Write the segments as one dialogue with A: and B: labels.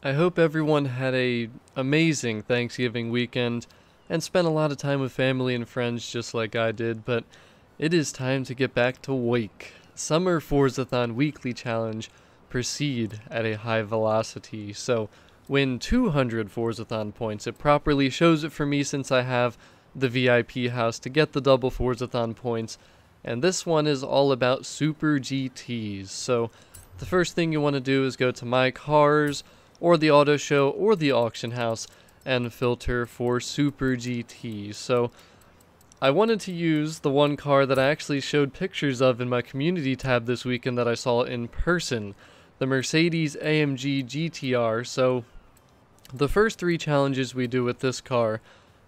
A: I hope everyone had a amazing Thanksgiving weekend and spent a lot of time with family and friends just like I did, but it is time to get back to Wake. Summer Forzathon Weekly Challenge proceed at a high velocity, so win 200 Forzathon points. It properly shows it for me since I have the VIP house to get the double Forzathon points, and this one is all about Super GTs. So the first thing you want to do is go to My Cars, or the auto show, or the auction house, and filter for Super GTs. So I wanted to use the one car that I actually showed pictures of in my community tab this weekend that I saw in person, the Mercedes AMG GTR. So the first three challenges we do with this car,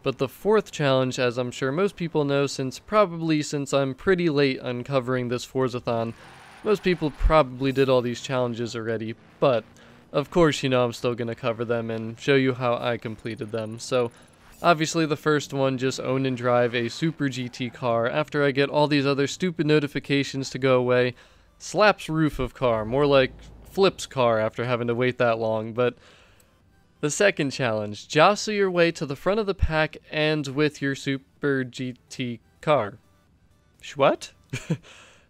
A: but the fourth challenge, as I'm sure most people know, since I'm pretty late uncovering this Forzathon, most people probably did all these challenges already, but of course, I'm still going to cover them and show you how I completed them. So, obviously the first one, just own and drive a Super GT car after I get all these other stupid notifications to go away. Slaps roof of car, more like flips car after having to wait that long. But the second challenge, jostle your way to the front of the pack and with your Super GT car. What?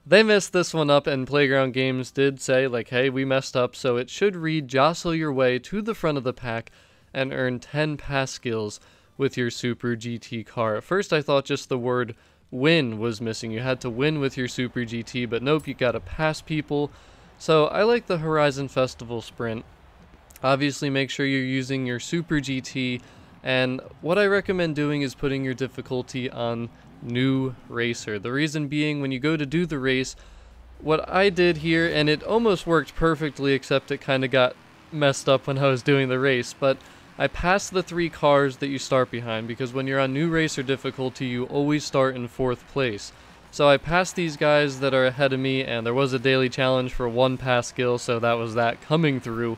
A: They messed this one up, and Playground Games did say, like, hey, we messed up, so it should read, jostle your way to the front of the pack and earn 10 pass skills with your Super GT car. At first I thought just the word win was missing. You had to win with your Super GT, but nope, you gotta pass people. So I like the Horizon Festival Sprint. Obviously make sure you're using your Super GT, and what I recommend doing is putting your difficulty on New Racer. The reason being, when you go to do the race, what I did here, and it almost worked perfectly except it kind of got messed up when I was doing the race, but I passed the three cars that you start behind, because when you're on New Racer difficulty you always start in 4th place. So I passed these guys that are ahead of me, and there was a daily challenge for 1 pass skill, so that was that coming through.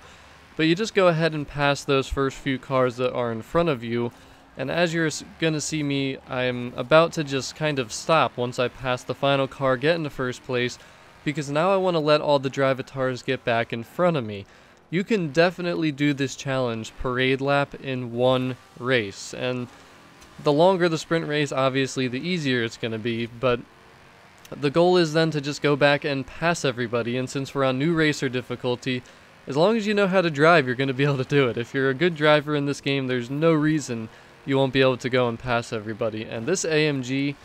A: But you just go ahead and pass those first few cars that are in front of you. And as you're going to see me, I'm about to just kind of stop once I pass the final car, get into 1st place, because now I want to let all the drivatars get back in front of me. You can definitely do this challenge parade lap in one race, and the longer the sprint race, obviously the easier it's going to be, but the goal is then to just go back and pass everybody, and since we're on New Racer difficulty, as long as you know how to drive, you're going to be able to do it. If you're a good driver in this game, there's no reason you won't be able to go and pass everybody. And this AMG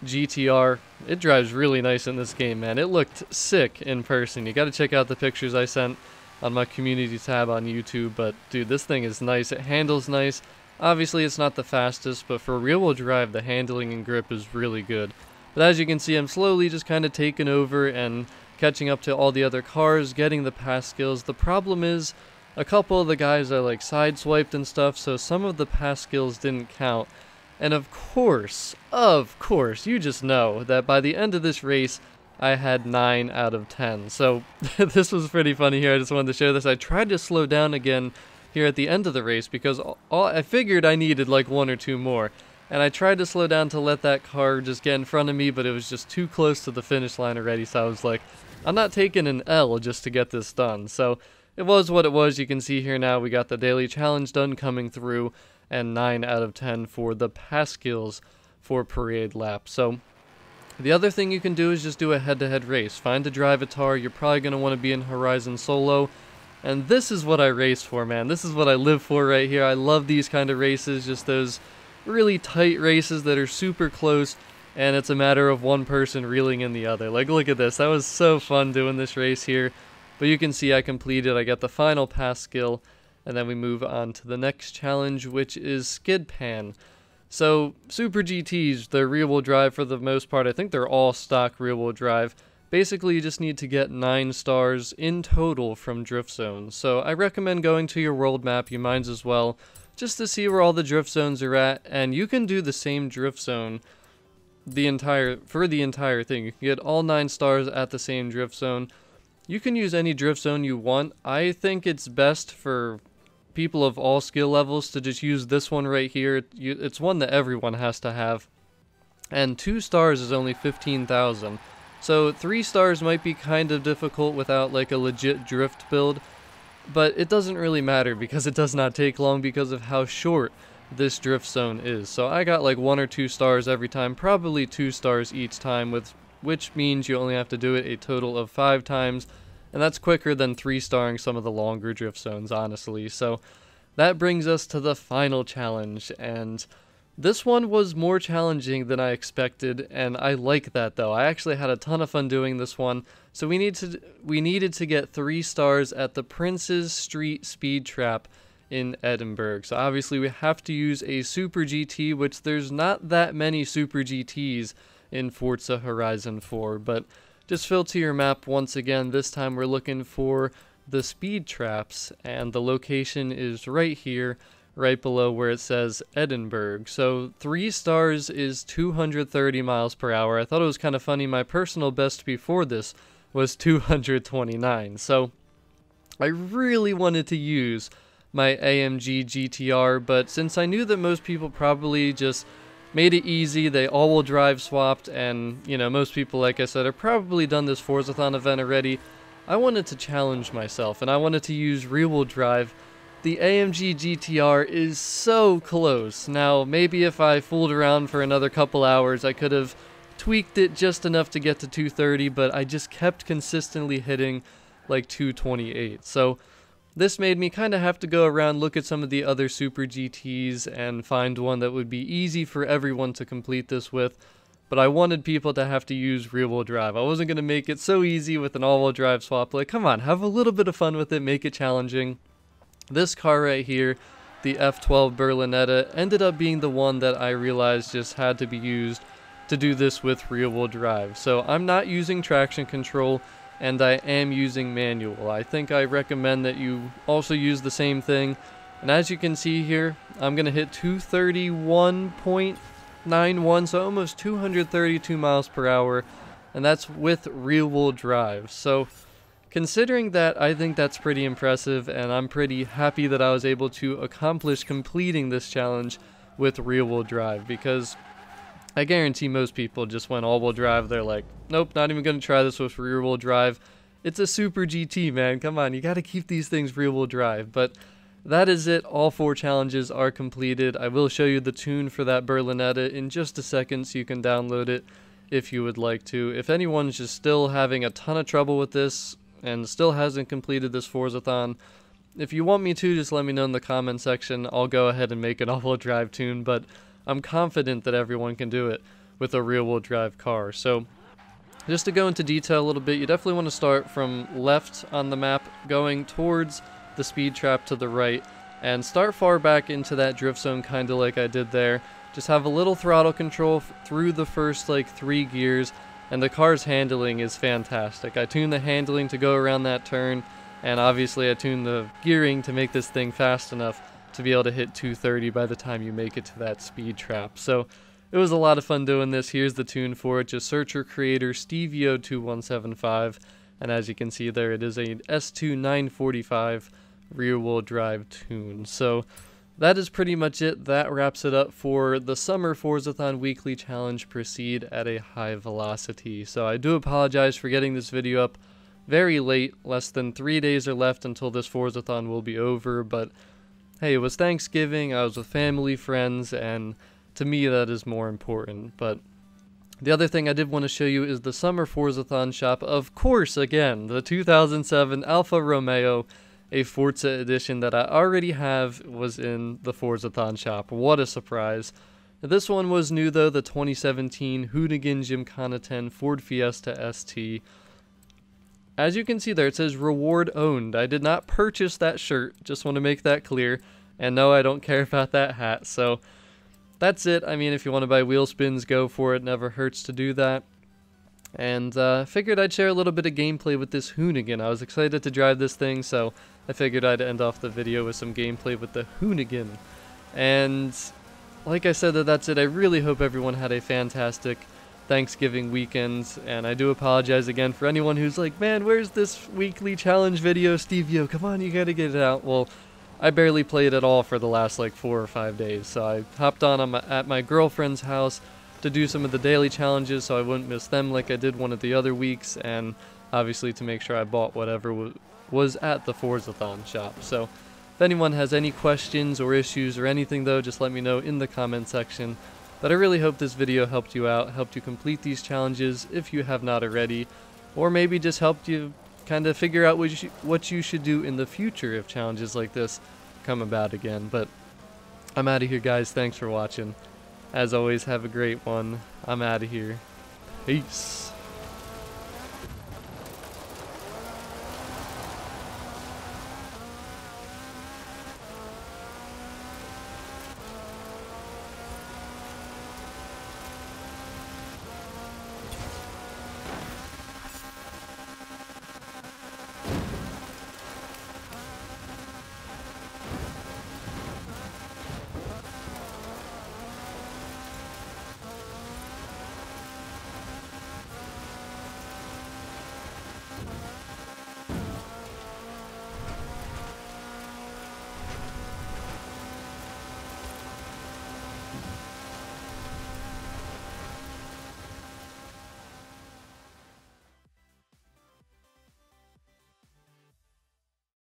A: GTR, it drives really nice in this game, man. It looked sick in person. You got to check out the pictures I sent on my community tab on YouTube, but dude, this thing is nice. It handles nice. Obviously, it's not the fastest, but for rear-wheel drive, the handling and grip is really good. But as you can see, I'm slowly just kind of taking over and catching up to all the other cars, getting the pass skills. The problem is, a couple of the guys are like sideswiped and stuff, so some of the pass skills didn't count. And of course, you just know that by the end of this race, I had 9 out of 10. So this was pretty funny here. I just wanted to share this. I tried to slow down again here at the end of the race because I figured I needed like 1 or 2 more. And I tried to slow down to let that car just get in front of me, but it was just too close to the finish line already. So I was like, I'm not taking an L just to get this done. So it was what it was. You can see here now we got the daily challenge done coming through, and 9 out of 10 for the pass skills for parade lap. So the other thing you can do is just do a head-to-head race. Find a drivatar. You're probably going to want to be in Horizon Solo. And this is what I race for, man. This is what I live for right here. I love these kind of races, just those really tight races that are super close, and it's a matter of one person reeling in the other. Like, look at this. That was so fun doing this race here. But you can see I completed. I got the final pass skill, and then we move on to the next challenge, which is Skid Pan. So, Super GTs, they're rear-wheel drive for the most part. I think they're all stock rear-wheel drive. Basically, you just need to get 9 stars in total from drift zones. So, I recommend going to your world map, you might as well, just to see where all the drift zones are at. And you can do the same drift zone for the entire thing. You can get all 9 stars at the same drift zone. You can use any drift zone you want. I think it's best for people of all skill levels to just use this one right here. It's one that everyone has to have. And 2 stars is only 15,000. So 3 stars might be kind of difficult without like a legit drift build. but it doesn't really matter because it does not take long because of how short this drift zone is. So I got like 1 or 2 stars every time, probably 2 stars each time, which means you only have to do it a total of 5 times, and that's quicker than 3-starring some of the longer drift zones, honestly. So that brings us to the final challenge, and this one was more challenging than I expected, and I like that though. I actually had a ton of fun doing this one. So we needed to get 3 stars at the Prince's Street Speed Trap in Edinburgh. So obviously we have to use a Super GT, which there's not that many Super GTs in Forza Horizon 4, but just fill to your map once again. This time we're looking for the speed traps, and the location is right here, right below where it says Edinburgh. So 3 stars is 230 miles per hour. I thought it was kind of funny. My personal best before this was 229. So I really wanted to use my AMG GTR, but since I knew that most people probably just made it easy, they all-wheel drive swapped, and you know, most people, like I said, have probably done this Forzathon event already, I wanted to challenge myself, and I wanted to use rear-wheel drive. The AMG GTR is so close. Now, maybe if I fooled around for another couple hours, I could have tweaked it just enough to get to 230, but I just kept consistently hitting like 228. So this made me kind of have to go around, look at some of the other Super GTs, and find one that would be easy for everyone to complete this with. But I wanted people to have to use rear-wheel drive. I wasn't going to make it so easy with an all-wheel drive swap. Like, come on, have a little bit of fun with it, make it challenging. This car right here, the F12 Berlinetta, ended up being the one that I realized just had to be used to do this with rear-wheel drive. So I'm not using traction control, and I am using manual. I think I recommend that you also use the same thing. And as you can see here, I'm going to hit 231.91, so almost 232 miles per hour, and that's with rear-wheel drive. So considering that, I think that's pretty impressive, and I'm pretty happy that I was able to accomplish completing this challenge with rear-wheel drive, because I guarantee most people just went all-wheel drive. They're like, nope, not even going to try this with rear-wheel drive. It's a Super GT, man. Come on, you got to keep these things rear-wheel drive. But that is it. All 4 challenges are completed. I will show you the tune for that Berlinetta in just a second, so you can download it if you would like to. If anyone's just still having a ton of trouble with this and still hasn't completed this Forzathon, if you want me to, just let me know in the comment section. I'll go ahead and make an all-wheel drive tune, but I'm confident that everyone can do it with a rear-wheel drive car. So just to go into detail a little bit, you definitely want to start from left on the map, going towards the speed trap to the right, and start far back into that drift zone, kind of like I did there. Just have a little throttle control through the first like 3 gears, and the car's handling is fantastic. I tuned the handling to go around that turn, and obviously I tuned the gearing to make this thing fast enough to be able to hit 230 by the time you make it to that speed trap. So it was a lot of fun doing this. Here's the tune for it. Just search your creator, Stevio2175, and as you can see there, it is a S2 945 rear-wheel drive tune. So that is pretty much it. That wraps it up for the Summer Forzathon Weekly Challenge Proceed at a High Velocity. So I do apologize for getting this video up very late. Less than 3 days are left until this Forzathon will be over, but hey, it was Thanksgiving, I was with family, friends, and to me that is more important. But the other thing I did want to show you is the Summer Forzathon shop. Of course, again, the 2007 Alfa Romeo, a Forza edition that I already have, was in the Forzathon shop. What a surprise. This one was new though, the 2017 Hoonigan Gymkhana 10 Ford Fiesta ST. As you can see there, it says reward owned. I did not purchase that shirt, just want to make that clear. And no, I don't care about that hat. So that's it. I mean, if you want to buy wheel spins, go for it. Never hurts to do that. And figured I'd share a little bit of gameplay with this Hoonigan. I was excited to drive this thing, so I figured I'd end off the video with some gameplay with the Hoonigan. And like I said, that's it. I really hope everyone had a fantastic Thanksgiving weekend, and I do apologize again for anyone who's like, man, where's this weekly challenge video, Stevio? Come on, you gotta get it out. Well, I barely played at all for the last like 4 or 5 days, so I hopped on at my girlfriend's house to do some of the daily challenges so I wouldn't miss them like I did one of the other weeks, and obviously to make sure I bought whatever was at the Forzathon shop. So if anyone has any questions or issues or anything though, just let me know in the comment section. But I really hope this video helped you out, helped you complete these challenges if you have not already, or maybe just helped you kind of figure out what you should do in the future if challenges like this come about again. But I'm out of here, guys. Thanks for watching. As always, have a great one. I'm out of here. Peace.